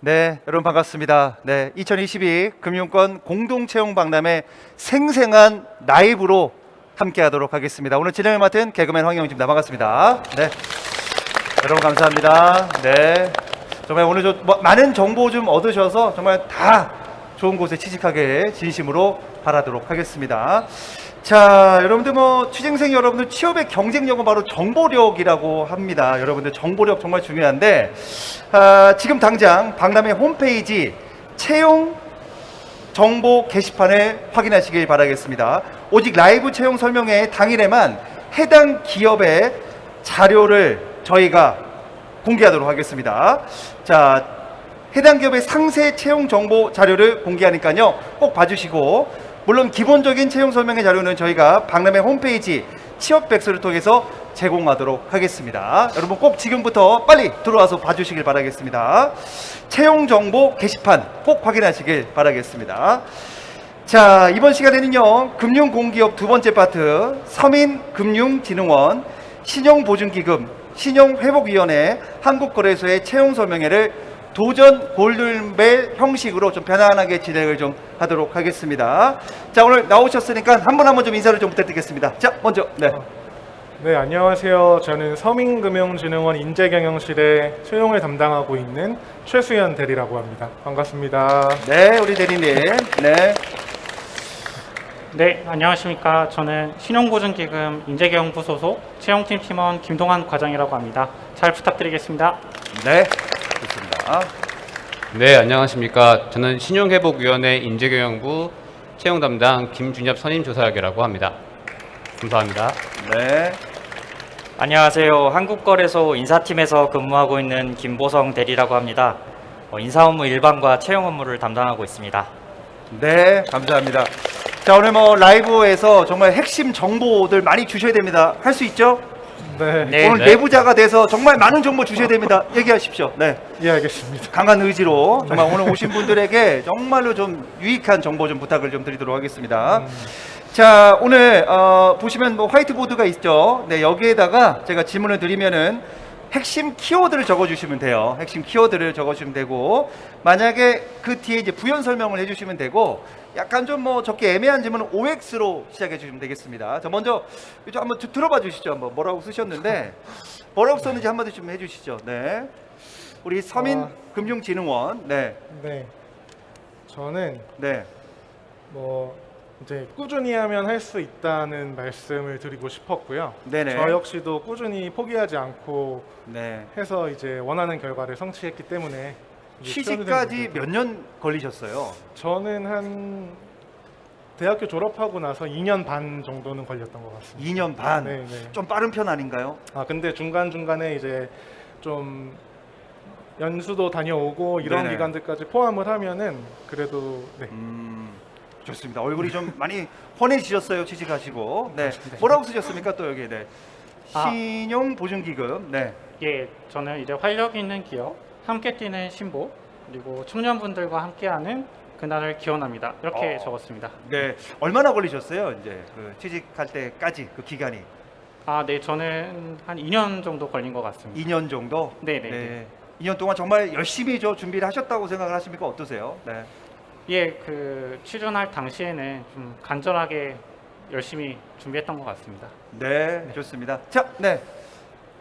네, 여러분 반갑습니다. 네, 2022 금융권 공동채용 박람회 생생한 라이브로 함께하도록 하겠습니다. 오늘 진행을 맡은 개그맨 황영진입니다. 반갑습니다. 네, 여러분 감사합니다. 네, 정말 오늘 많은 정보 좀 얻으셔서 정말 다 좋은 곳에 취직하게 진심으로 바라도록 하겠습니다. 자, 여러분들 취준생 여러분들 취업의 경쟁력은 바로 정보력이라고 합니다. 여러분들 정보력 정말 중요한데 지금 당장 박람회 홈페이지 채용 정보 게시판을 확인하시길 바라겠습니다. 오직 라이브 채용 설명회 당일에만 해당 기업의 자료를 저희가 공개하도록 하겠습니다. 자, 해당 기업의 상세 채용 정보 자료를 공개하니까요, 꼭 봐주시고, 물론 기본적인 채용 설명의 자료는 저희가 박람회 홈페이지 취업백서를 통해서 제공하도록 하겠습니다. 여러분 꼭 지금부터 빨리 들어와서 봐주시길 바라겠습니다. 채용 정보 게시판 꼭 확인하시길 바라겠습니다. 자, 이번 시간에는요, 금융공기업 두 번째 파트 서민금융진흥원 신용보증기금 신용회복위원회 한국거래소의 채용 설명회를 도전 골든벨 형식으로 좀 편안하게 진행을 좀 하도록 하겠습니다. 자, 오늘 나오셨으니까 한 분 한 분 좀 인사를 좀 부탁드리겠습니다. 자, 먼저 네, 안녕하세요. 저는 서민금융진흥원 인재경영실의 채용을 담당하고 있는 최수연 대리라고 합니다. 반갑습니다. 네, 우리 대리님. 네. 네, 안녕하십니까. 저는 신용보증기금 인재경영부 소속 채용팀 팀원 김동환 과장이라고 합니다. 잘 부탁드리겠습니다. 네, 좋습니다. 네, 안녕하십니까. 저는 신용회복위원회 인재경영부 채용 담당 김준엽 선임조사학이라고 합니다. 감사합니다. 네. 안녕하세요. 한국거래소 인사팀에서 근무하고 있는 김보성 대리라고 합니다. 인사 업무 일반과 채용 업무를 담당하고 있습니다. 네, 감사합니다. 자, 오늘 라이브에서 정말 핵심 정보들 많이 주셔야 됩니다. 할 수 있죠? 네, 네. 오늘 내부자가 돼서 정말 많은 정보 주셔야 됩니다. 얘기하십시오. 네. 예, 알겠습니다. 강한 의지로 정말 오늘 오신 분들에게 정말로 좀 유익한 정보 좀 부탁을 좀 드리도록 하겠습니다. 자, 오늘 보시면 화이트보드가 있죠. 네, 여기에다가 제가 질문을 드리면은 핵심 키워드를 적어주시면 돼요. 핵심 키워드를 적어주시면 되고, 만약에 그 뒤에 이제 부연 설명을 해주시면 되고, 약간 좀 적기 애매한 질문은 OX로 시작해 주시면 되겠습니다. 자, 먼저 이쪽 한번 들어봐 주시죠. 한번 뭐라고 쓰셨는데, 뭐라고 썼는지 한마디 좀 해주시죠. 네, 우리 서민금융진흥원. 네, 네, 저는 네, 이제 꾸준히 하면 할 수 있다는 말씀을 드리고 싶었고요. 네네. 저 역시도 꾸준히 포기하지 않고 네. 해서 이제 원하는 결과를 성취했기 때문에 이제 취직까지 취업이 된 몇 년 걸리셨어요? 저는 한 대학교 졸업하고 나서 2년 반 정도는 걸렸던 것 같습니다. 2년 반. 네, 네. 좀 빠른 편 아닌가요? 근데 중간중간에 이제 좀 연수도 다녀오고 이런 네네. 기간들까지 포함을 하면은 그래도 네. 좋습니다. 얼굴이 좀 많이 환해지셨어요. 취직하시고. 네. 뭐라고 쓰셨습니까? 또 여기. 네. 신용보증기금. 네. 예, 저는 이제 활력 있는 기업, 함께 뛰는 신보, 그리고 청년분들과 함께하는 그날을 기원합니다. 이렇게 적었습니다. 네. 얼마나 걸리셨어요? 이제 그 취직할 때까지 그 기간이 네, 저는 한 2년 정도 걸린 것 같습니다. 2년 정도. 네네. 네. 2년 동안 정말 열심히 준비를 하셨다고 생각을 하십니까? 어떠세요? 네. 예, 그 취준할 당시에는 좀 간절하게 열심히 준비했던 것 같습니다. 네. 좋습니다. 자, 네.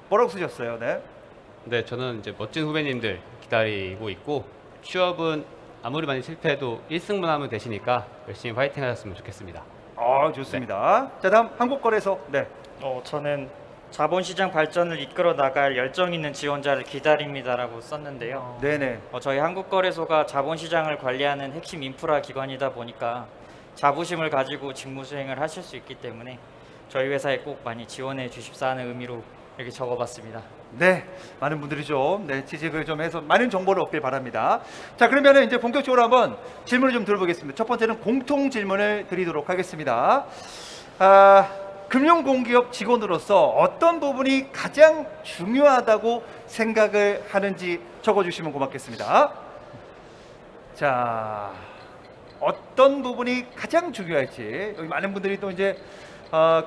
뭐라고 쓰셨어요? 네. 네, 저는 이제 멋진 후배님들 기다리고 있고, 취업은 아무리 많이 실패해도 1승만 하면 되시니까 열심히 파이팅 하셨으면 좋겠습니다. 좋습니다. 자, 다음 한국거래소. 네. 저는 자본시장 발전을 이끌어 나갈 열정 있는 지원자를 기다립니다라고 썼는데요. 네네. 저희 한국거래소가 자본시장을 관리하는 핵심 인프라 기관이다 보니까 자부심을 가지고 직무 수행을 하실 수 있기 때문에 저희 회사에 꼭 많이 지원해 주십사 하는 의미로 이렇게 적어봤습니다. 네, 많은 분들이 취직을 좀 해서 많은 정보를 얻길 바랍니다. 자, 그러면은 이제 본격적으로 한번 질문을 좀 들어보겠습니다. 첫 번째는 공통 질문을 드리도록 하겠습니다. 금융공기업 직원으로서 어떤 부분이 가장 중요하다고 생각을 하는지 적어주시면 고맙겠습니다. 자, 어떤 부분이 가장 중요할지, 여기 많은 분들이 또 이제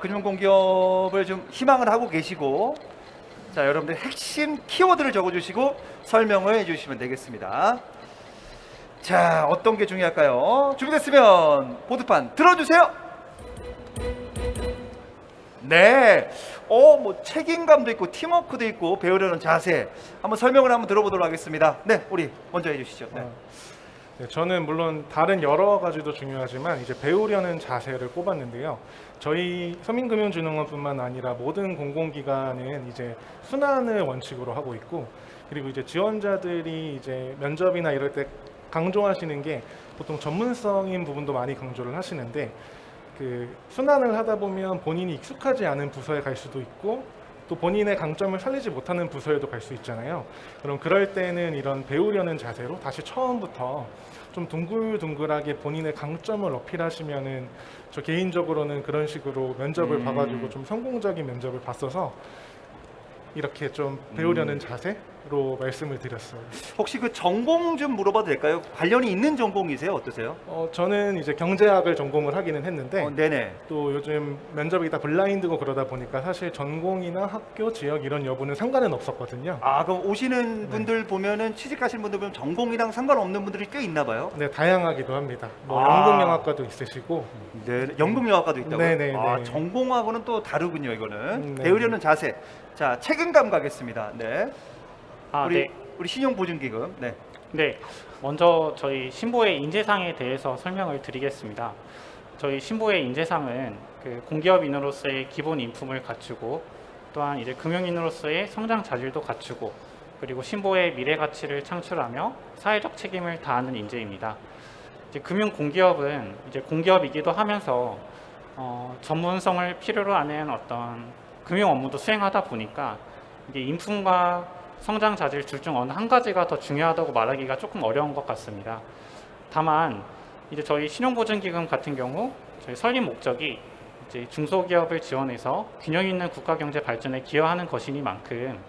금융공기업을 좀 희망을 하고 계시고, 자, 여러분들 핵심 키워드를 적어주시고 설명을 해주시면 되겠습니다. 자, 어떤 게 중요할까요? 준비됐으면 보드판 들어주세요. 네. 뭐 책임감도 있고 팀워크도 있고 배우려는 자세. 한번 설명을 한번 들어보도록 하겠습니다. 네, 우리 먼저 해주시죠. 네. 네, 저는 물론 다른 여러 가지도 중요하지만 이제 배우려는 자세를 꼽았는데요. 저희 서민금융진흥원뿐만 아니라 모든 공공기관은 이제 순환을 원칙으로 하고 있고, 그리고 이제 지원자들이 이제 면접이나 이럴 때 강조하시는 게 보통 전문성인 부분도 많이 강조를 하시는데, 그 순환을 하다 보면 본인이 익숙하지 않은 부서에 갈 수도 있고 또 본인의 강점을 살리지 못하는 부서에도 갈 수 있잖아요. 그럼 그럴 때는 이런 배우려는 자세로 다시 처음부터 좀 둥글둥글하게 본인의 강점을 어필하시면은, 저 개인적으로는 그런 식으로 면접을 봐가지고 좀 성공적인 면접을 봤어서 이렇게 좀 배우려는 자세로 말씀을 드렸어요. 혹시 그 전공 좀 물어봐도 될까요? 관련이 있는 전공이세요? 어떠세요? 저는 이제 경제학을 전공을 하기는 했는데 네네. 또 요즘 면접이 다 블라인드고 그러다 보니까 사실 전공이나 학교, 지역 이런 여부는 상관은 없었거든요. 아, 그럼 오시는 분들 보면은 취직하시는 분들 보면 전공이랑 상관없는 분들이 꽤 있나 봐요. 네, 다양하기도 합니다. 뭐 아. 연극영화과도 있으시고. 네, 연극영화과도 있다고요? 네네네. 아, 전공하고는 또 다르군요, 이거는. 네. 배우려는 자세. 자, 책임감 가겠습니다. 네. 우리 네. 우리 신용보증기금. 네. 네, 먼저 저희 신보의 인재상에 대해서 설명을 드리겠습니다. 저희 신보의 인재상은 그 공기업인으로서의 기본 인품을 갖추고 또한 이제 금융인으로서의 성장 자질도 갖추고 그리고 신보의 미래 가치를 창출하며 사회적 책임을 다하는 인재입니다. 이제 금융 공기업은 이제 공기업이기도 하면서 전문성을 필요로 하는 어떤 금융 업무도 수행하다 보니까 이게 인품과 성장 자질 둘 중 어느 한 가지가 더 중요하다고 말하기가 조금 어려운 것 같습니다. 다만 이제 저희 신용보증기금 같은 경우 저희 설립 목적이 이제 중소기업을 지원해서 균형 있는 국가 경제 발전에 기여하는 것이니만큼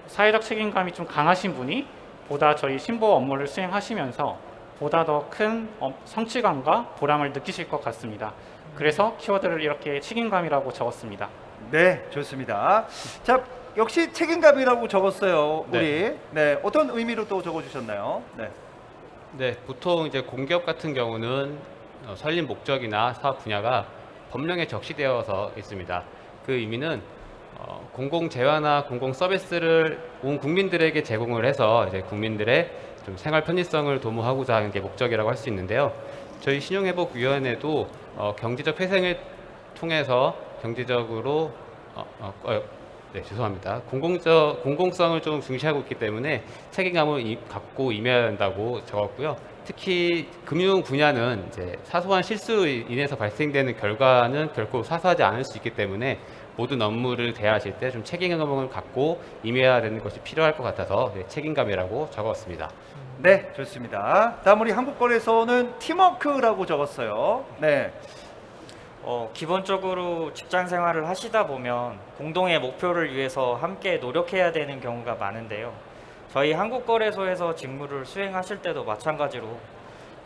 사회적 책임감이 좀 강하신 분이 보다 저희 신보 업무를 수행하시면서 보다 더 큰 성취감과 보람을 느끼실 것 같습니다. 그래서 키워드를 이렇게 책임감이라고 적었습니다. 네, 좋습니다. 자, 역시 책임감이라고 적었어요. 네. 우리. 네, 어떤 의미로 또 적어주셨나요? 네. 네, 보통 이제 공기업 같은 경우는 설립 목적이나 사업 분야가 법령에 적시되어서 있습니다. 그 의미는 공공 재화나 공공 서비스를 온 국민들에게 제공을 해서 이제 국민들의 좀 생활 편의성을 도모하고자 하는 게 목적이라고 할 수 있는데요. 저희 신용회복위원회도 경제적 회생을 통해서 경제적으로 네, 죄송합니다. 공공성을 좀 중시하고 있기 때문에 책임감을 갖고 임해야 한다고 적었고요. 특히 금융 분야는 이제 사소한 실수로 인해서 발생되는 결과는 결코 사소하지 않을 수 있기 때문에 모든 업무를 대하실 때 좀 책임감을 갖고 임해야 되는 것이 필요할 것 같아서 네, 책임감이라고 적었습니다. 네, 좋습니다. 다음 우리 한국거래소는 팀워크라고 적었어요. 네. 기본적으로 직장 생활을 하시다 보면 공동의 목표를 위해서 함께 노력해야 되는 경우가 많은데요. 저희 한국거래소에서 직무를 수행하실 때도 마찬가지로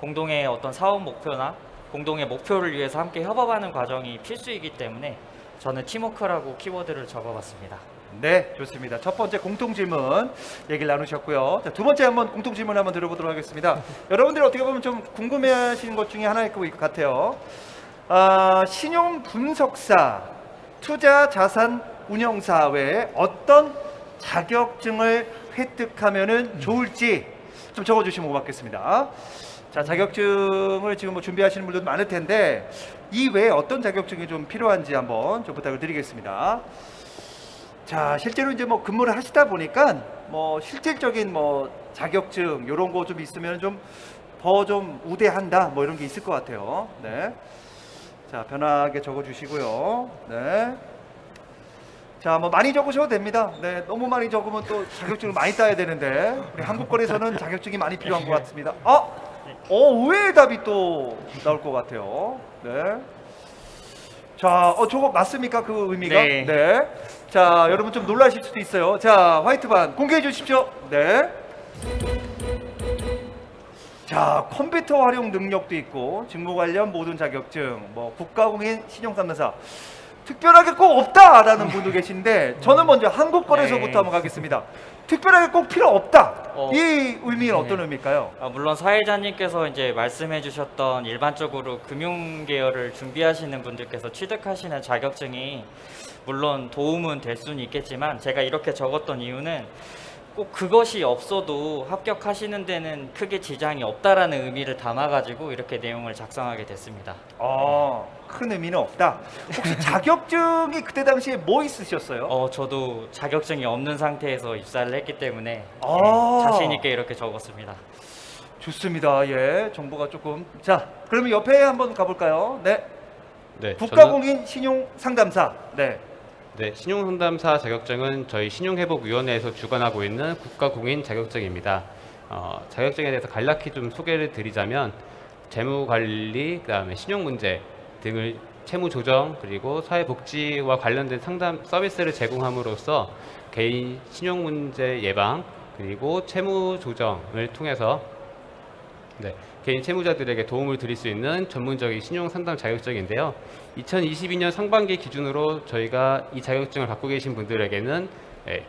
공동의 어떤 사업 목표나 공동의 목표를 위해서 함께 협업하는 과정이 필수이기 때문에 저는 팀워크라고 키워드를 적어봤습니다. 네, 좋습니다. 첫 번째 공통 질문 얘기를 나누셨고요. 자, 두 번째 한번 공통 질문 한번 들어보도록 하겠습니다. 여러분들이 어떻게 보면 좀 궁금해하시는 것 중에 하나일 것 같아요. 신용 분석사, 투자 자산 운영사 외에 어떤 자격증을 획득하면은 좋을지 좀 적어주시면 고맙겠습니다. 자, 자격증을 지금 뭐 준비하시는 분들도 많을 텐데 이 외에 어떤 자격증이 좀 필요한지 한번 좀 부탁을 드리겠습니다. 자, 실제로 이제 뭐 근무를 하시다 보니까 뭐 실질적인 뭐 자격증 이런 거 좀 있으면 좀 더 좀 우대한다 뭐 이런 게 있을 것 같아요. 네. 자, 편하게 적어주시고요. 네. 자, 뭐 많이 적으셔도 됩니다. 네, 너무 많이 적으면 또 자격증을 많이 따야 되는데 우리 한국거래소는 자격증이 많이 필요한 것 같습니다. 의외의 답이 또 나올 것 같아요. 네. 자, 저거 맞습니까? 그 의미가? 네. 자, 여러분 좀 놀라실 수도 있어요. 자, 화이트반 공개해 주십시오. 네. 자, 컴퓨터 활용 능력도 있고 직무 관련 모든 자격증, 뭐 국가공인 신용상담사. 특별하게 꼭 없다라는 분도 계신데 저는 먼저 한국거래소부터 네. 한번 가겠습니다. 특별하게 꼭 필요 없다. 어, 이 의미는 네. 어떤 의미일까요? 물론 사회자님께서 이제 말씀해주셨던 일반적으로 금융 계열을 준비하시는 분들께서 취득하시는 자격증이 물론 도움은 될 수는 있겠지만 제가 이렇게 적었던 이유는 꼭 그것이 없어도 합격하시는 데는 크게 지장이 없다라는 의미를 담아가지고 이렇게 내용을 작성하게 됐습니다. 큰 의미는 없다. 혹시 자격증이 그때 당시에 뭐 있으셨어요? 저도 자격증이 없는 상태에서 입사를 했기 때문에 아. 자신 있게 이렇게 적었습니다. 좋습니다. 예, 정보가 조금. 자, 그러면 옆에 한번 가볼까요? 네, 네, 국가공인 신용상담사. 네, 네, 신용상담사 자격증은 저희 신용회복위원회에서 주관하고 있는 국가공인 자격증입니다. 자격증에 대해서 간략히 좀 소개를 드리자면 재무관리, 그다음에 신용문제 등을 채무조정 그리고 사회복지와 관련된 상담 서비스를 제공함으로써 개인 신용문제 예방 그리고 채무조정을 통해서 개인 채무자들에게 도움을 드릴 수 있는 전문적인 신용상담 자격증인데요. 2022년 상반기 기준으로 저희가 이 자격증을 갖고 계신 분들에게는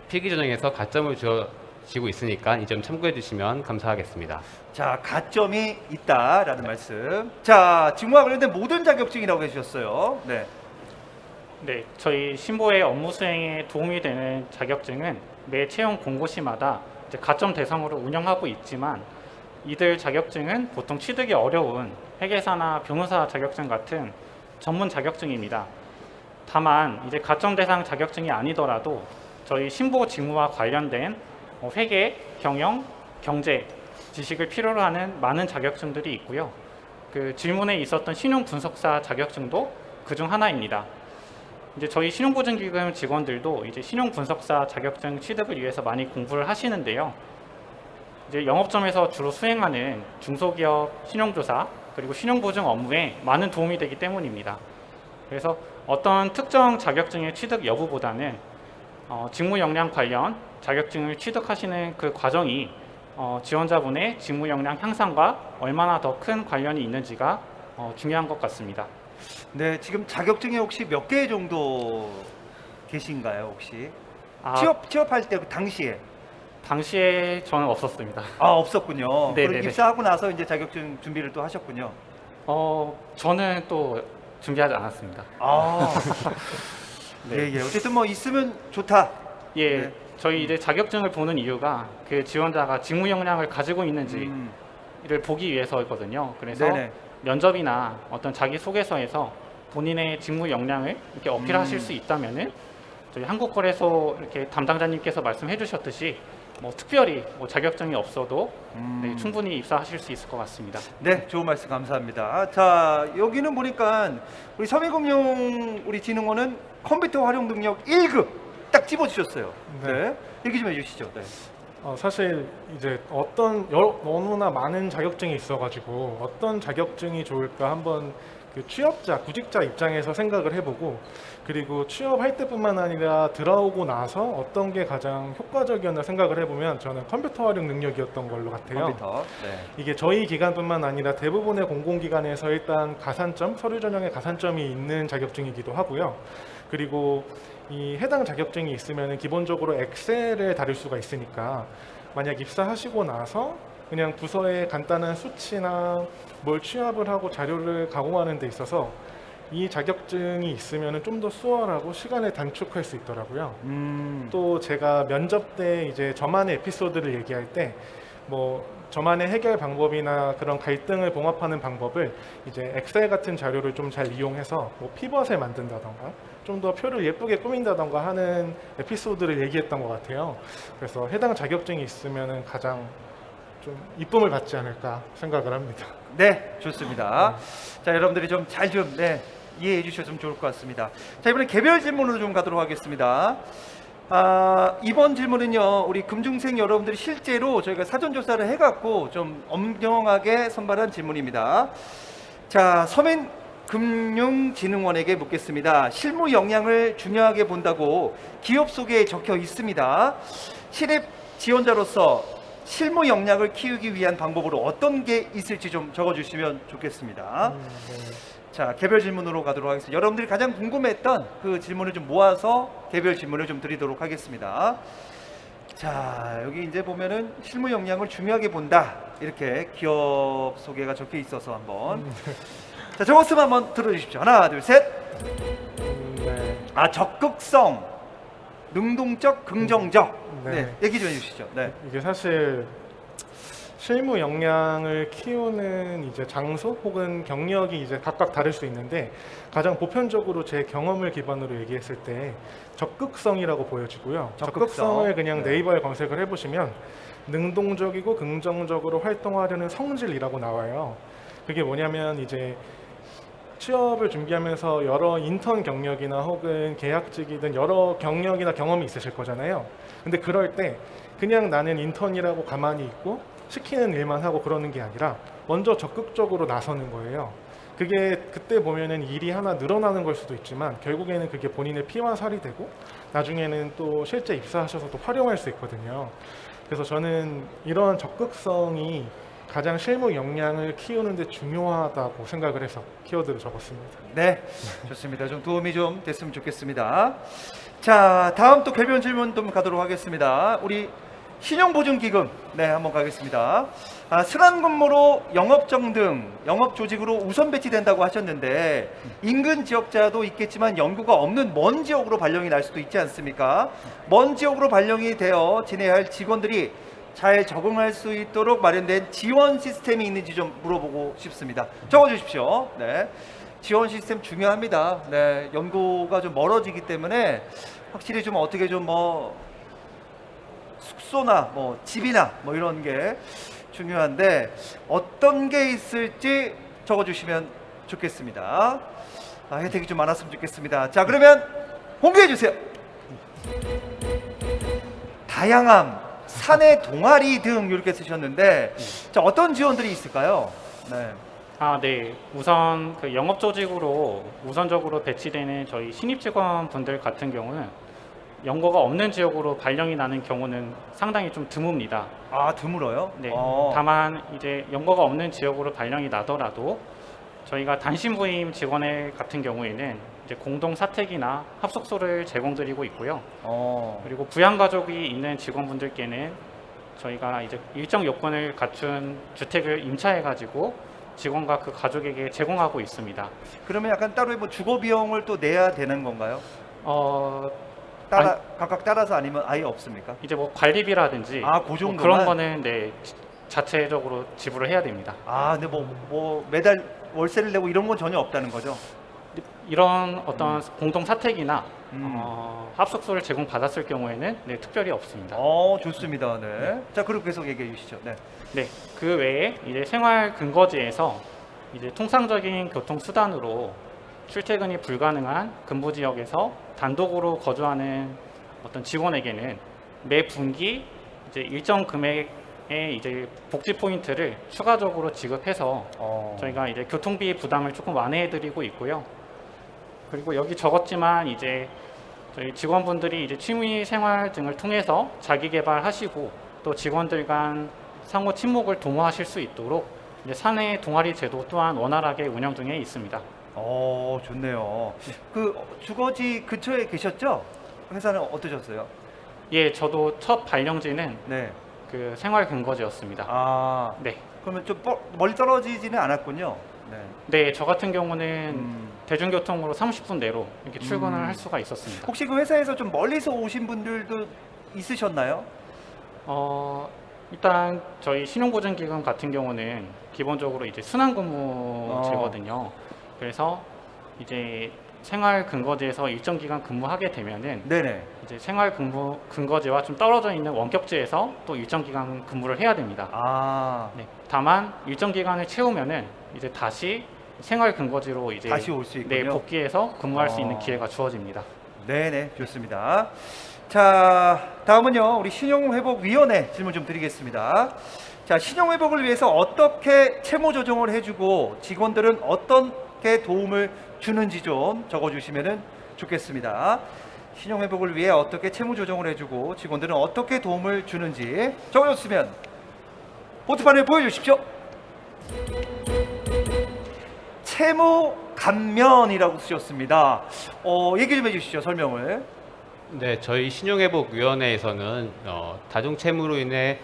필기 전형에서 가점을 주어지고 있으니까 이 점 참고해 주시면 감사하겠습니다. 자, 가점이 있다라는 말씀. 자, 직무와 관련된 모든 자격증이라고 해주셨어요. 네, 네, 저희 신보의 업무 수행에 도움이 되는 자격증은 매 채용 공고시마다 이제 가점 대상으로 운영하고 있지만 이들 자격증은 보통 취득이 어려운 회계사나 변호사 자격증 같은 전문 자격증입니다. 다만 이제 가점 대상 자격증이 아니더라도 저희 신보 직무와 관련된 회계, 경영, 경제 지식을 필요로 하는 많은 자격증들이 있고요. 그 질문에 있었던 신용분석사 자격증도 그중 하나입니다. 이제 저희 신용보증기금 직원들도 이제 신용분석사 자격증 취득을 위해서 많이 공부를 하시는데요. 이제 영업점에서 주로 수행하는 중소기업 신용조사 그리고 신용보증 업무에 많은 도움이 되기 때문입니다. 그래서 어떤 특정 자격증의 취득 여부보다는 직무 역량 관련 자격증을 취득하시는 그 과정이 지원자분의 직무 역량 향상과 얼마나 더 큰 관련이 있는지가 중요한 것 같습니다. 네, 지금 자격증이 혹시 몇 개 정도 계신가요, 혹시? 아, 취업할 때 그 당시에? 당시에 저는 없었습니다. 없었군요. 네, 그럼 네, 네. 입사하고 나서 이제 자격증 준비를 또 하셨군요. 저는 또 준비하지 않았습니다. 네. 예, 예. 어쨌든 뭐 있으면 좋다. 예, 네. 저희 이제 자격증을 보는 이유가 그 지원자가 직무 역량을 가지고 있는지를 보기 위해서거든요. 그래서 네네. 면접이나 어떤 자기소개서에서 본인의 직무 역량을 이렇게 어필하실 수 있다면은 저희 한국거래소 이렇게 담당자님께서 말씀해 주셨듯이 뭐 특별히 뭐 자격증이 없어도 네, 충분히 입사하실 수 있을 것 같습니다. 네, 좋은 말씀 감사합니다. 자, 여기는 보니까 우리 서민금융 우리 진흥원은 컴퓨터 활용 능력 1급 딱 집어주셨어요. 네. 네. 얘기 좀 해주시죠. 네. 사실 이제 너무나 많은 자격증이 있어가지고 어떤 자격증이 좋을까 한번 그 취업자, 구직자 입장에서 생각을 해보고 그리고 취업할 때뿐만 아니라 들어오고 나서 어떤 게 가장 효과적이었나 생각을 해보면 저는 컴퓨터 활용 능력이었던 걸로 같아요. 컴퓨터. 네. 이게 저희 기관뿐만 아니라 대부분의 공공기관에서 일단 가산점, 서류 전형에 가산점이 있는 자격증이기도 하고요. 그리고 이 해당 자격증이 있으면 기본적으로 엑셀을 다룰 수가 있으니까 만약 입사하시고 나서 그냥 부서의 간단한 수치나 뭘 취합을 하고 자료를 가공하는 데 있어서 이 자격증이 있으면 좀 더 수월하고 시간을 단축할 수 있더라고요. 또 제가 면접 때 이제 저만의 에피소드를 얘기할 때 뭐 저만의 해결 방법이나 그런 갈등을 봉합하는 방법을 이제 엑셀 같은 자료를 좀 잘 이용해서 뭐 피벗을 만든다던가 좀 더 표를 예쁘게 꾸민다던가 하는 에피소드를 얘기했던 것 같아요. 그래서 해당 자격증이 있으면 가장 좀 이쁨을 받지 않을까 생각을 합니다. 네, 좋습니다. 자, 여러분들이 좀 잘 좀 이해해 주셨으면 좋을 것 같습니다. 자, 이번에 개별 질문으로 좀 가도록 하겠습니다. 이번 질문은요, 우리 금중생 여러분들이 실제로 저희가 사전 조사를 해갖고 좀 엄정하게 선발한 질문입니다. 자, 서민금융진흥원에게 묻겠습니다. 실무 역량을 중요하게 본다고 기업 속에 적혀 있습니다. 실입 지원자로서 실무 역량을 키우기 위한 방법으로 어떤 게 있을지 좀 적어주시면 좋겠습니다. 자, 개별 질문으로 가도록 하겠습니다. 여러분들이 가장 궁금했던 그 질문을 좀 모아서 개별 질문을 좀 드리도록 하겠습니다. 자, 여기 이제 보면은 실무 역량을 중요하게 본다, 이렇게 기업 소개가 적혀 있어서 한번 자, 저것을 한번 들어주십시오. 하나, 둘, 셋. 네. 아, 적극성, 능동적, 긍정적. 네. 네, 얘기 좀 해주시죠. 네. 이게 사실 실무 역량을 키우는 이제 장소 혹은 경력이 이제 각각 다를 수 있는데, 가장 보편적으로 제 경험을 기반으로 얘기했을 때 적극성이라고 보여지고요. 적극성을 그냥 네. 네이버에 검색을 해보시면 능동적이고 긍정적으로 활동하려는 성질이라고 나와요. 그게 뭐냐면 이제 취업을 준비하면서 여러 인턴 경력이나 혹은 계약직이든 여러 경력이나 경험이 있으실 거잖아요. 근데 그럴 때 그냥 나는 인턴이라고 가만히 있고 시키는 일만 하고 그러는 게 아니라 먼저 적극적으로 나서는 거예요. 그게 그때 보면은 일이 하나 늘어나는 걸 수도 있지만 결국에는 그게 본인의 피와 살이 되고 나중에는 또 실제 입사하셔서 또 활용할 수 있거든요. 그래서 저는 이런 적극성이 가장 실무 역량을 키우는데 중요하다고 생각을 해서 키워드를 적었습니다. 네, 좋습니다. 좀 도움이 좀 됐으면 좋겠습니다. 자, 다음 또 개별 질문 좀 가도록 하겠습니다. 우리 신용보증기금, 네, 한번 가겠습니다. 아, 순환근무로 영업정 등 영업조직으로 우선 배치된다고 하셨는데, 인근 지역자도 있겠지만 연구가 없는 먼 지역으로 발령이 날 수도 있지 않습니까? 먼 지역으로 발령이 되어 지내야 할 직원들이 잘 적응할 수 있도록 마련된 지원 시스템이 있는지 좀 물어보고 싶습니다. 적어주십시오. 네, 지원 시스템 중요합니다. 네, 연구가 좀 멀어지기 때문에 확실히 좀 어떻게 좀 뭐 숙소나 뭐 집이나 뭐 이런 게 중요한데, 어떤 게 있을지 적어주시면 좋겠습니다. 아, 혜택이 좀 많았으면 좋겠습니다. 자, 그러면 공개해 주세요. 다양함, 사내 동아리 등 이렇게 쓰셨는데, 자, 어떤 지원들이 있을까요? 네. 아, 네. 우선 그 영업 조직으로 우선적으로 배치되는 저희 신입 직원분들 같은 경우는 연고가 없는 지역으로 발령이 나는 경우는 상당히 좀 드뭅니다. 아, 드물어요? 네. 다만 이제 연고가 없는 지역으로 발령이 나더라도 저희가 단신 부임 직원의 같은 경우에는 이제 공동 사택이나 합숙소를 제공드리고 있고요. 그리고 부양 가족이 있는 직원분들께는 저희가 이제 일정 요건을 갖춘 주택을 임차해 가지고 직원과 그 가족에게 제공하고 있습니다. 그러면 약간 따로 뭐 주거 비용을 또 내야 되는 건가요? 각각 따라서 아니면 아예 없습니까? 이제 뭐 관리비라든지 아, 그 뭐 정도만? 그런 거는 네 자체적으로 지불을 해야 됩니다. 아, 근데 뭐 매달 월세를 내고 이런 건 전혀 없다는 거죠? 이런 어떤 공동 사택이나 음. 합숙소를 제공받았을 경우에는 네, 특별히 없습니다. 좋습니다. 네. 자, 그리고 계속 얘기해 주시죠. 네. 네, 그 외에 이제 생활 근거지에서 이제 통상적인 교통 수단으로 출퇴근이 불가능한 근무 지역에서 단독으로 거주하는 어떤 직원에게는 매 분기 이제 일정 금액의 이제 복지 포인트를 추가적으로 지급해서 저희가 이제 교통비 부담을 조금 완화해드리고 있고요. 그리고 여기 적었지만 이제 저희 직원분들이 이제 취미 생활 등을 통해서 자기 개발하시고 또 직원들 간 상호 친목을 도모하실 수 있도록 이제 사내 동아리 제도 또한 원활하게 운영 중에 있습니다. 좋네요. 그 주거지 근처에 계셨죠? 회사는 어떠셨어요? 예, 저도 첫 발령지는 네. 그 생활 근거지였습니다. 아, 네, 그러면 좀 멀리 떨어지지는 않았군요. 네. 네, 저 같은 경우는 음. 대중교통으로 30분 내로 이렇게 출근을 할 수가 있었습니다. 혹시 그 회사에서 좀 멀리서 오신 분들도 있으셨나요? 일단 저희 신용보증기금 같은 경우는 기본적으로 이제 순환근무제거든요. 그래서 이제 생활 근거지에서 일정 기간 근무하게 되면은 네네. 이제 생활 근거지와 좀 떨어져 있는 원격지에서 또 일정 기간 근무를 해야 됩니다. 아, 네. 다만 일정 기간을 채우면은 이제 다시 생활 근거지로 이제 다시 올 수 있군요. 네, 복귀해서 근무할 수 있는 어. 기회가 주어집니다. 네네, 좋습니다. 자, 다음은요, 우리 신용회복위원회 질문 좀 드리겠습니다. 자, 신용회복을 위해서 어떻게 채무 조정을 해주고 직원들은 어떻게 도움을 주는지 좀 적어주시면 좋겠습니다. 신용회복을 위해 어떻게 채무 조정을 해주고 직원들은 어떻게 도움을 주는지 적어줬으면 보트판을 보여주십시오. 채무 감면이라고 쓰셨습니다. 얘기 좀 해주시죠, 설명을. 네, 저희 신용회복위원회에서는 다중 채무로 인해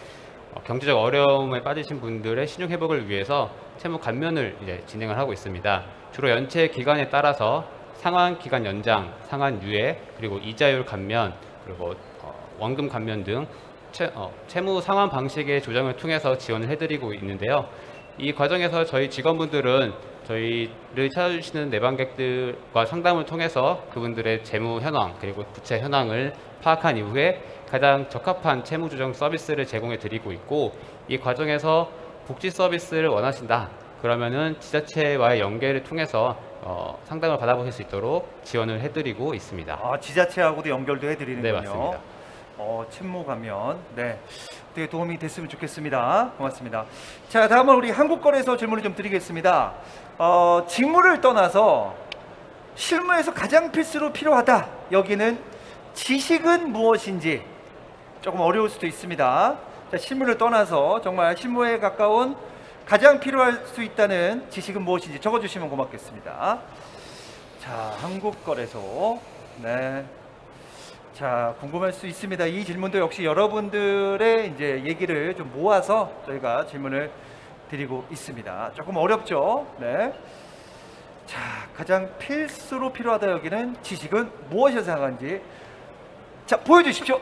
경제적 어려움에 빠지신 분들의 신용 회복을 위해서 채무 감면을 이제 진행을 하고 있습니다. 주로 연체 기간에 따라서 상환 기간 연장, 상환 유예, 그리고 이자율 감면, 그리고 원금 감면 등 채무 상환 방식의 조정을 통해서 지원을 해드리고 있는데요. 이 과정에서 저희 직원분들은 저희를 찾아주시는 내방객들과 상담을 통해서 그분들의 재무 현황 그리고 부채 현황을 파악한 이후에 가장 적합한 채무 조정 서비스를 제공해 드리고 있고, 이 과정에서 복지 서비스를 원하신다 그러면은 지자체와의 연계를 통해서 상담을 받아보실 수 있도록 지원을 해드리고 있습니다. 지자체하고도 연결도 해드리는군요. 네, 맞습니다. 채무 감면, 네, 되게 도움이 됐으면 좋겠습니다. 고맙습니다. 자, 다음은 우리 한국거래소 질문을 좀 드리겠습니다. 직무를 떠나서 실무에서 가장 필수로 필요하다. 여기는 지식은 무엇인지 조금 어려울 수도 있습니다. 자, 실무를 떠나서 정말 실무에 가까운 가장 필요할 수 있다는 지식은 무엇인지 적어주시면 고맙겠습니다. 자, 한국거래소, 네. 자, 궁금할 수 있습니다. 이 질문도 역시 여러분들의 이제 얘기를 좀 모아서 저희가 질문을 드리고 있습니다. 조금 어렵죠? 네. 자, 가장 필수로 필요하다 여기는 지식은 무엇이라 생각하는지 자, 보여주십시오.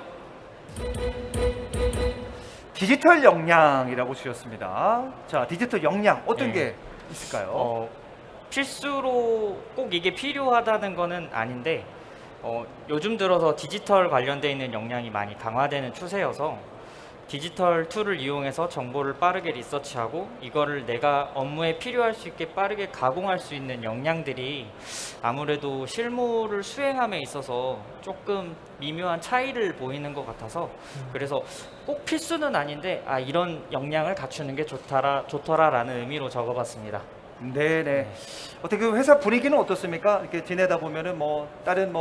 디지털 역량이라고 주셨습니다. 자, 디지털 역량 어떤 네. 게 있을까요? 필수로 꼭 이게 필요하다는 거는 아닌데 요즘 들어서 디지털 관련돼 있는 역량이 많이 강화되는 추세여서 디지털 툴을 이용해서 정보를 빠르게 리서치하고 이거를 내가 업무에 필요할 수 있게 빠르게 가공할 수 있는 역량들이 아무래도 실무를 수행함에 있어서 조금 미묘한 차이를 보이는 것 같아서 그래서 꼭 필수는 아닌데 이런 역량을 갖추는 게 좋더라라는 의미로 적어봤습니다. 네네. 어떻게 그 회사 분위기는 어떻습니까? 이렇게 지내다 보면은 뭐 다른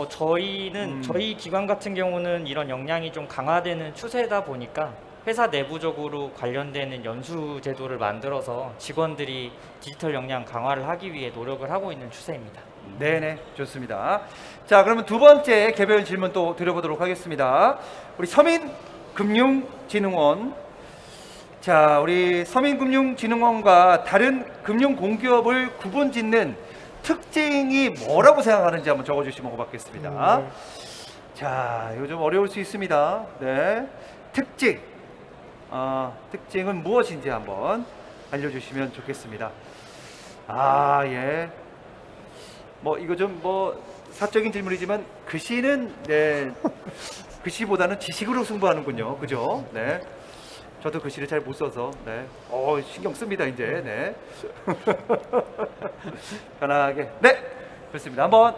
저희는 저희 기관 같은 경우는 이런 역량이 좀 강화되는 추세다 보니까 회사 내부적으로 관련되는 연수 제도를 만들어서 직원들이 디지털 역량 강화를 하기 위해 노력을 하고 있는 추세입니다. 네네, 좋습니다. 자, 그러면 두 번째 개별 질문 또 드려보도록 하겠습니다. 우리 서민금융진흥원. 자, 우리 서민금융진흥원과 다른 금융공기업을 구분짓는 특징이 뭐라고 생각하는지 한번 적어주시면 고맙겠습니다. 자, 이거 좀 어려울 수 있습니다. 네, 특징은 무엇인지 한번 알려주시면 좋겠습니다. 예. 이거 좀 사적인 질문이지만 글씨는 네, 글씨보다는 지식으로 승부하는군요. 그죠? 네. 저도 글씨를 잘 못 써서 네. 신경 씁니다 이제. 네. 편하게. 네. 그렇습니다. 한번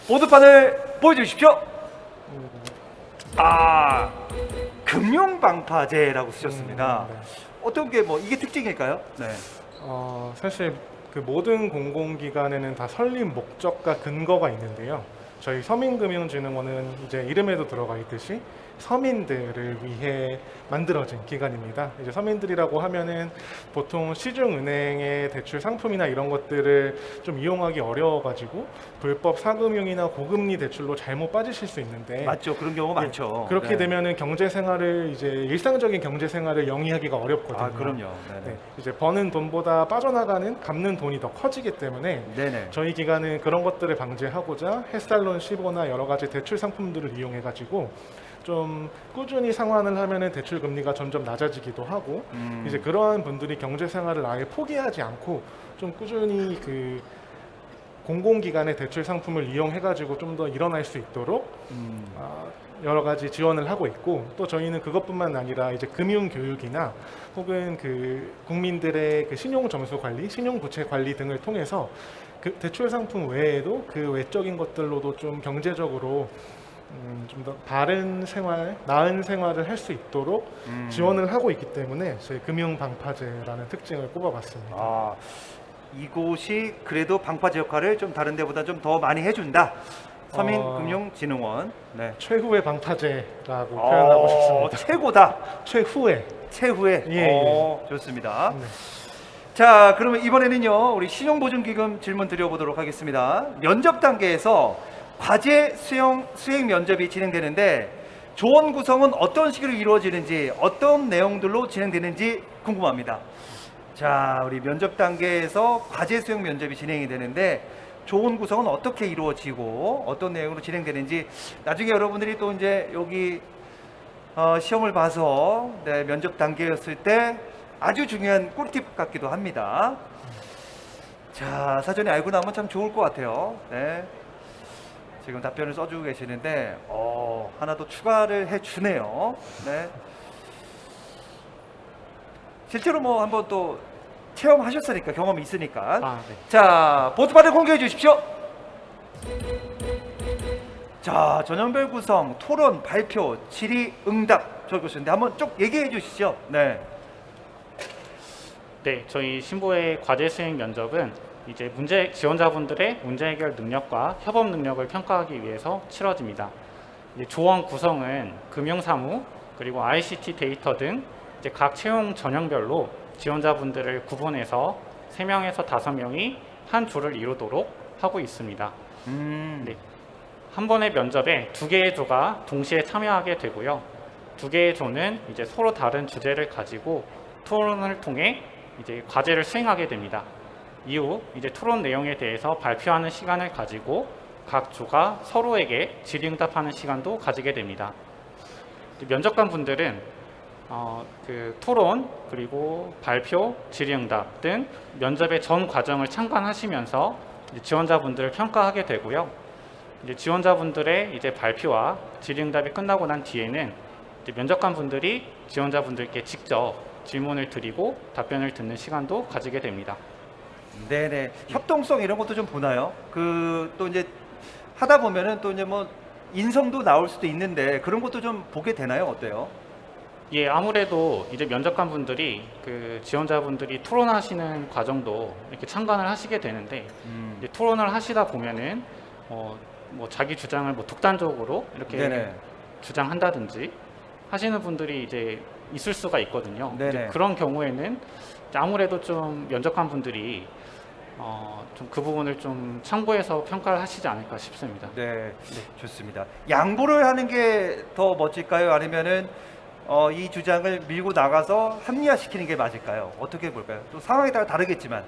보드판을 보여주십시오. 금융방파제라고 쓰셨습니다. 네. 어떤 게 이게 특징일까요? 네. 사실 그 모든 공공기관에는 다 설립 목적과 근거가 있는데요. 저희 서민금융진흥원은 이제 이름에도 들어가 있듯이 서민들을 위해 만들어진 기관입니다. 이제 서민들이라고 하면은 보통 시중은행의 대출 상품이나 이런 것들을 좀 이용하기 어려워가지고 불법 사금융이나 고금리 대출로 잘못 빠지실 수 있는데 맞죠. 그런 경우 많죠. 그렇게 네. 되면은 경제 생활을 이제 일상적인 경제 생활을 영위하기가 어렵거든요. 그럼요. 네네. 네, 이제 버는 돈보다 빠져나가는 갚는 돈이 더 커지기 때문에 네네. 저희 기관은 그런 것들을 방지하고자 햇살론 15나 여러 가지 대출 상품들을 이용해가지고 좀 꾸준히 상환을 하면은 대출 금리가 점점 낮아지기도 하고 이제 그러한 분들이 경제 생활을 아예 포기하지 않고 좀 꾸준히 그 공공기관의 대출 상품을 이용해가지고 좀 더 일어날 수 있도록 여러 가지 지원을 하고 있고, 또 저희는 그것뿐만 아니라 이제 금융 교육이나 혹은 그 국민들의 그 신용 점수 관리, 신용 부채 관리 등을 통해서 그 대출 상품 외에도 그 외적인 것들로도 좀 경제적으로 좀 더 바른 생활, 나은 생활을 할 수 있도록 지원을 하고 있기 때문에 저희 금융방파제라는 특징을 꼽아봤습니다. 이곳이 그래도 방파제 역할을 좀 다른 데보다 좀 더 많이 해준다. 서민금융진흥원. 네. 최후의 방파제라고 표현하고 싶습니다. 최고다. 최후의. 최후의. 예. 좋습니다. 네. 자, 그러면 이번에는요, 우리 신용보증기금 질문 드려보도록 하겠습니다. 면접 단계에서 과제 수행 면접이 진행되는데 조언 구성은 어떤 식으로 이루어지는지, 어떤 내용들로 진행되는지 궁금합니다. 자, 우리 면접 단계에서 과제 수행 면접이 진행이 되는데 조언 구성은 어떻게 이루어지고 어떤 내용으로 진행되는지 나중에 여러분들이 또 이제 여기 시험을 봐서 네, 면접 단계였을 때 아주 중요한 꿀팁 같기도 합니다. 자, 사전에 알고 나면 참 좋을 것 같아요. 네. 지금 답변을 써주고 계시는데 하나 더 추가를 해주네요. 네. 실제로 뭐 한번 또 체험하셨으니까 경험이 있으니까. 네. 자, 보트판을 공개해 주십시오. 자, 전형별 구성, 토론, 발표, 질의, 응답 적으셨는데 한번 쭉 얘기해 주시죠. 네. 네, 저희 신보의 과제 수행 면접은 이제 지원자분들의 문제 해결 능력과 협업 능력을 평가하기 위해서 치러집니다. 이제 조언 구성은 금융사무 그리고 ICT 데이터 등 이제 각 채용 전형별로 지원자분들을 구분해서 3명에서 5명이 한 조를 이루도록 하고 있습니다. 네. 한 번의 면접에 2개의 조가 동시에 참여하게 되고요. 2개의 조는 이제 서로 다른 주제를 가지고 토론을 통해 이제 과제를 수행하게 됩니다. 이후 이제 토론 내용에 대해서 발표하는 시간을 가지고 각 조가 서로에게 질의응답하는 시간도 가지게 됩니다. 면접관 분들은 그 토론 그리고 발표, 질의응답 등 면접의 전 과정을 참관하시면서 이제 지원자분들을 평가하게 되고요. 이제 지원자분들의 이제 발표와 질의응답이 끝나고 난 뒤에는 이제 면접관 분들이 지원자분들께 직접 질문을 드리고 답변을 듣는 시간도 가지게 됩니다. 네네. 협동성 이런 것도 좀 보나요? 또 이제 하다 보면은 또 이제 뭐 인성도 나올 수도 있는데 그런 것도 좀 보게 되나요? 어때요? 예, 아무래도 이제 면접관 분들이 그 지원자분들이 토론하시는 과정도 이렇게 참관을 하시게 되는데 이제 토론을 하시다 보면은 뭐 자기 주장을 뭐 독단적으로 이렇게 네네. 주장한다든지 하시는 분들이 이제 있을 수가 있거든요. 네네. 이제 그런 경우에는 아무래도 좀 면접관 분들이 좀 그 부분을 좀 참고해서 평가를 하시지 않을까 싶습니다. 네, 좋습니다. 양보를 하는 게 더 멋질까요? 아니면은 이 주장을 밀고 나가서 합리화시키는 게 맞을까요? 어떻게 볼까요? 또 상황에 따라 다르겠지만.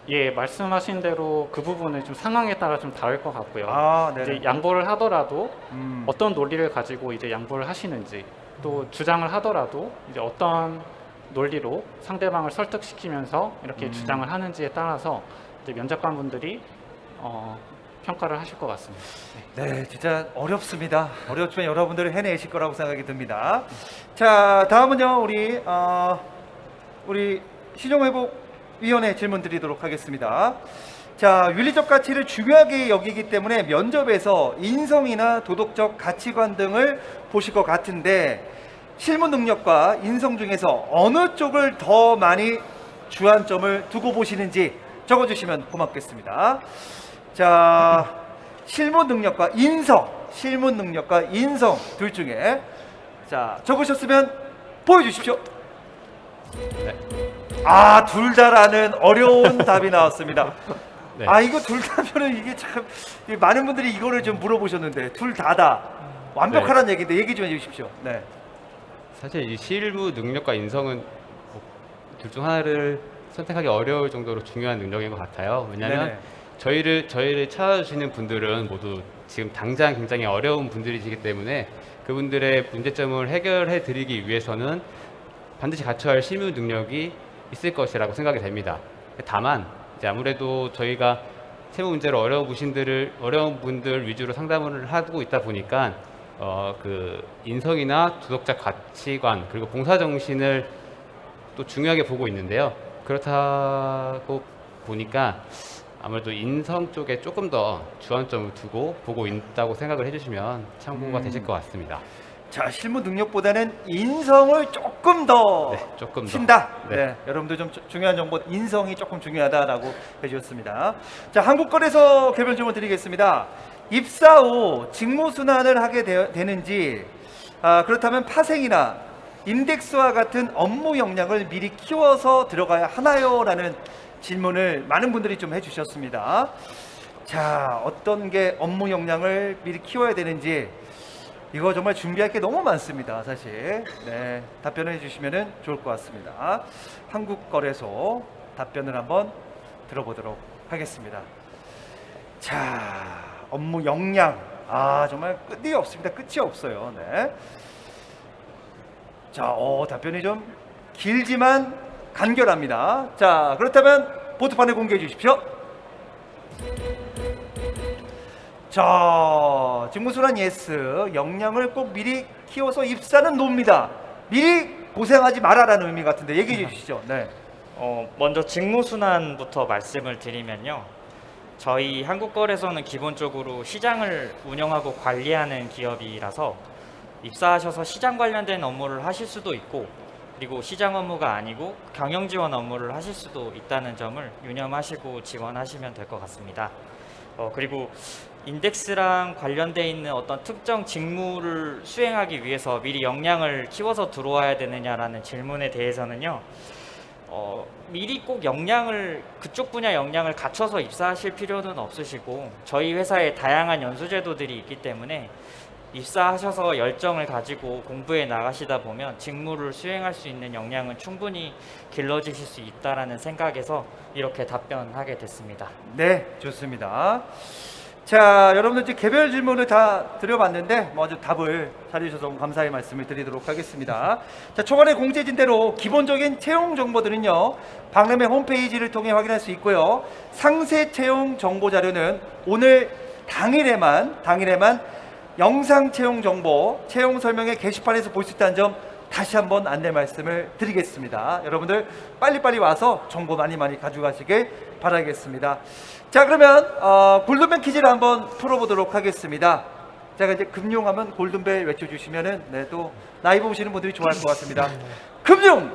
예, 말씀하신 대로 그 부분은 좀 상황에 따라 좀 다를 것 같고요. 아, 네. 이제 양보를 하더라도 음. 어떤 논리를 가지고 이제 양보를 하시는지, 또 주장을 하더라도 이제 어떤 논리로 상대방을 설득시키면서 이렇게 주장을 하는지에 따라서 이제 면접관 분들이 평가를 하실 것 같습니다. 네, 진짜 어렵습니다. 어렵지만 여러분들은 해내실 거라고 생각이 듭니다. 자, 다음은요, 우리 신용회복위원회 질문 드리도록 하겠습니다. 자, 윤리적 가치를 중요하게 여기기 때문에 면접에서 인성이나 도덕적 가치관 등을 보실 것 같은데 실무 능력과 인성 중에서 어느 쪽을 더 많이 주안점을 두고 보시는지 적어주시면 고맙겠습니다. 자, 실무 능력과 인성 둘 중에 자 적으셨으면 보여주십시오. 네. 아, 둘 다라는 어려운 답이 나왔습니다. 네. 아, 이거 둘 다면은 이게 참 많은 분들이 이거를 좀 물어보셨는데 둘 다다 완벽하다는 얘기인데 얘기 좀 해주십시오. 네. 사실 이 실무 능력과 인성은 둘 중 하나를 선택하기 어려울 정도로 중요한 능력인 것 같아요. 왜냐하면 네네. 저희를 찾아주시는 분들은 모두 지금 당장 굉장히 어려운 분들이시기 때문에 그분들의 문제점을 해결해 드리기 위해서는 반드시 갖춰야 할 실무 능력이 있을 것이라고 생각이 됩니다. 다만 이제 아무래도 저희가 세무 문제로 어려운 분들 위주로 상담을 하고 있다 보니까 그 인성이나 도덕적 가치관 그리고 봉사 정신을 또 중요하게 보고 있는데요. 그렇다고 보니까 아무래도 인성 쪽에 조금 더 주안점을 두고 보고 있다고 생각을 해주시면 참고가 되실 것 같습니다. 자, 실무 능력보다는 인성을 조금 더 네, 조금 더. 친다. 네. 네. 여러분들 좀 중요한 정보, 인성이 조금 중요하다라고 해주셨습니다. 자, 한국거래소 개별 질문 드리겠습니다. 입사 후 직무 순환을 하게 되는지, 그렇다면 파생이나 인덱스와 같은 업무 역량을 미리 키워서 들어가야 하나요? 라는 질문을 많은 분들이 좀 해주셨습니다. 자, 어떤 게 업무 역량을 미리 키워야 되는지 이거 정말 준비할 게 너무 많습니다. 사실 네, 답변을 해주시면 좋을 것 같습니다. 한국거래소 답변을 한번 들어보도록 하겠습니다. 자, 업무 역량 정말 끝이 없습니다. 끝이 없어요. 네. 자, 답변이 좀 길지만 간결합니다. 자, 그렇다면 보트판에 공개해 주십시오. 자, 직무순환 예스. 역량을 꼭 미리 키워서 입사는 노입니다. 미리 고생하지 마라라는 의미 같은데 얘기해 주시죠. 네. 먼저 직무순환부터 말씀을 드리면요. 저희 한국거래소는 기본적으로 시장을 운영하고 관리하는 기업이라서 입사하셔서 시장 관련된 업무를 하실 수도 있고 그리고 시장 업무가 아니고 경영 지원 업무를 하실 수도 있다는 점을 유념하시고 지원하시면 될 것 같습니다. 그리고 인덱스랑 관련돼 있는 어떤 특정 직무를 수행하기 위해서 미리 역량을 키워서 들어와야 되느냐라는 질문에 대해서는요. 미리 꼭 그쪽 분야 역량을 갖춰서 입사하실 필요는 없으시고 저희 회사에 다양한 연수제도들이 있기 때문에 입사하셔서 열정을 가지고 공부해 나가시다 보면 직무를 수행할 수 있는 역량은 충분히 길러지실 수 있다라는 생각에서 이렇게 답변하게 됐습니다. 네, 좋습니다. 자, 여러분들 이제 개별 질문을 다 드려봤는데 먼저 답을 잘해주셔서 감사의 말씀을 드리도록 하겠습니다. 자, 초반에 공지해진 대로 기본적인 채용 정보들은요 박람회 홈페이지를 통해 확인할 수 있고요. 상세 채용 정보 자료는 오늘 당일에만 영상 채용 정보 채용 설명회 게시판에서 볼 수 있다는 점 다시 한번 안내 말씀을 드리겠습니다. 여러분들 빨리빨리 와서 정보 많이 가져가시길 바라겠습니다. 자, 그러면 골든벨 퀴즈를 한번 풀어보도록 하겠습니다. 제가 이제 금융하면 골든벨 외쳐주시면은 네, 또 라이브 보시는 분들이 좋아할 것 같습니다. 금융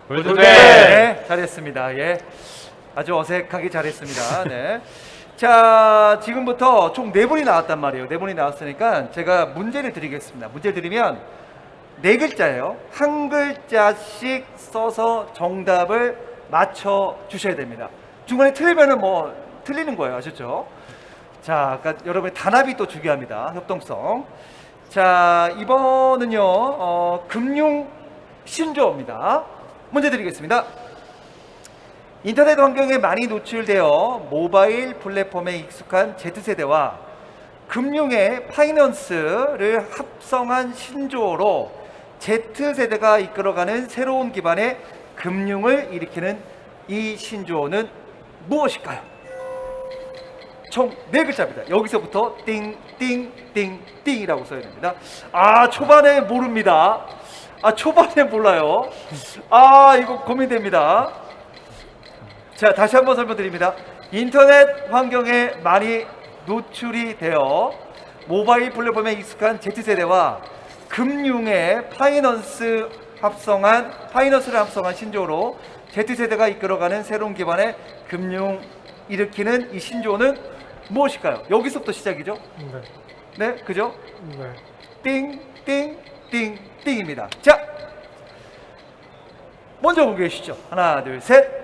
골든벨! 네, 잘했습니다. 예, 아주 어색하게 잘했습니다. 네. 자, 지금부터 총 4분이 나왔단 말이에요. 4분이 나왔으니까 제가 문제를 드리겠습니다. 문제를 드리면 4글자예요. 한 글자씩 써서 정답을 맞춰 주셔야 됩니다. 중간에 틀리면은 뭐 틀리는 거예요. 아셨죠? 자, 그러니까 여러분의 단합이 또 중요합니다. 협동성. 자, 이번은요 금융 신조어입니다. 문제 드리겠습니다. 인터넷 환경에 많이 노출되어 모바일 플랫폼에 익숙한 Z세대와 금융의 파이낸스를 합성한 신조어로 Z세대가 이끌어가는 새로운 기반의 금융을 일으키는 이 신조어는 무엇일까요? 총 4글자입니다. 여기서부터 띵띵띵띵이라고 써야 됩니다. 초반에 모릅니다. 초반에 몰라요. 이거 고민됩니다. 자, 다시 한번 설명드립니다. 인터넷 환경에 많이 노출이 되어 모바일 플랫폼에 익숙한 Z세대와 금융의 파이낸스를 합성한 신조어로 Z세대가 이끌어가는 새로운 기반의 금융 일으키는 이 신조어는 무엇일까요? 여기서부터 시작이죠? 네, 그죠? 띵띵띵띵입니다. 자, 먼저 공개해 주시죠. 하나, 둘, 셋.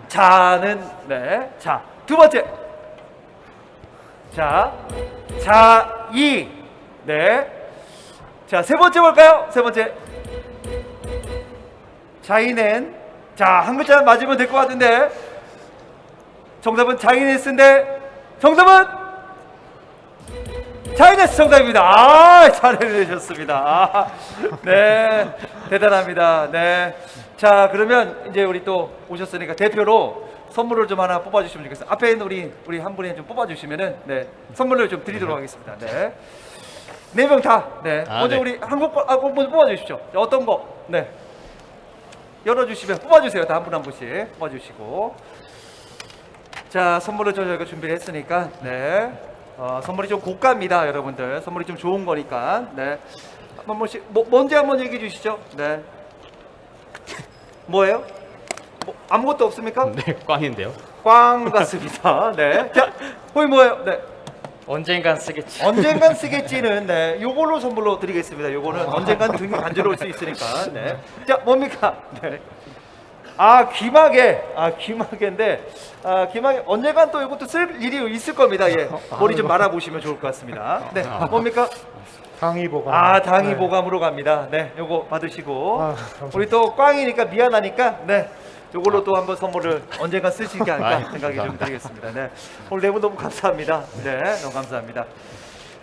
자는 네. 자, 두 번째. 자이. 네. 자, 세 번째 볼까요? 세 번째. 자이는 한 글자 맞으면 될 것 같은데 정답은 자이네스인데 정답은 자이네스 정답입니다. 잘 해내셨습니다. 네, 대단합니다. 네. 자, 그러면 이제 우리 또 오셨으니까 대표로 선물을 좀 하나 뽑아주시면 좋겠어요. 앞에 있는 우리 한 분이 좀 뽑아주시면은 네, 선물을 좀 드리도록 하겠습니다. 네, 4명 다. 네, 먼저 네. 우리 한국 거 먼저 뽑아주십시오. 자, 어떤 거? 네, 열어주시면 뽑아주세요. 다 한 분 한 분씩 뽑아주시고. 자, 선물을 저희가 준비를 했으니까 네, 선물이 좀 고가입니다, 여러분들. 선물이 좀 좋은 거니까. 네, 한 번씩 뭔지 한번 얘기해 주시죠. 네. 뭐예요? 아무것도 없습니까? 네, 꽝인데요. 꽝 같습니다. 네. 자, 거기 뭐예요? 네. 언젠간 쓰겠지. 언젠간 쓰겠지는 네, 요걸로 선물로 드리겠습니다. 요거는 언젠간 등이 간지러울 수 있으니까. 네. 자, 뭡니까? 네. 귀마개인데, 귀마개 언젠간 또 이것도 쓸 일이 있을 겁니다. 예. 머리 좀 말아보시면 좋을 것 같습니다. 네. 뭡니까? 당이보감. 당이보감으로 갑니다. 네. 요거 받으시고. 감사합니다. 우리 또 꽝이니까 미안하니까, 네. 요걸로 또 한번 선물을 언젠가 쓸 수 있게 할까 생각이 좀 드리겠습니다. 네. 오늘 네 분 너무 감사합니다. 네. 너무 감사합니다.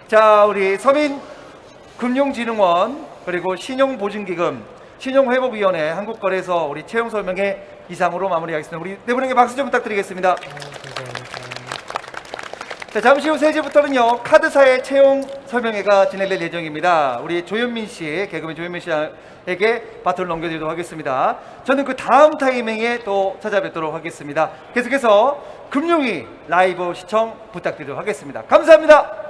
자, 우리 서민금융진흥원 그리고 신용보증기금 신용회복위원회 한국거래소 우리 채용 설명회 이상으로 마무리하겠습니다. 우리 네 분에게 박수 좀 부탁드리겠습니다. 자, 잠시 후 3시부터는요 카드사의 채용 설명회가 진행될 예정입니다. 우리 조현민 씨, 개그맨 조현민 씨에게 바톤을 넘겨드리도록 하겠습니다. 저는 그 다음 타이밍에 또 찾아뵙도록 하겠습니다. 계속해서 금융위 라이브 시청 부탁드리도록 하겠습니다. 감사합니다.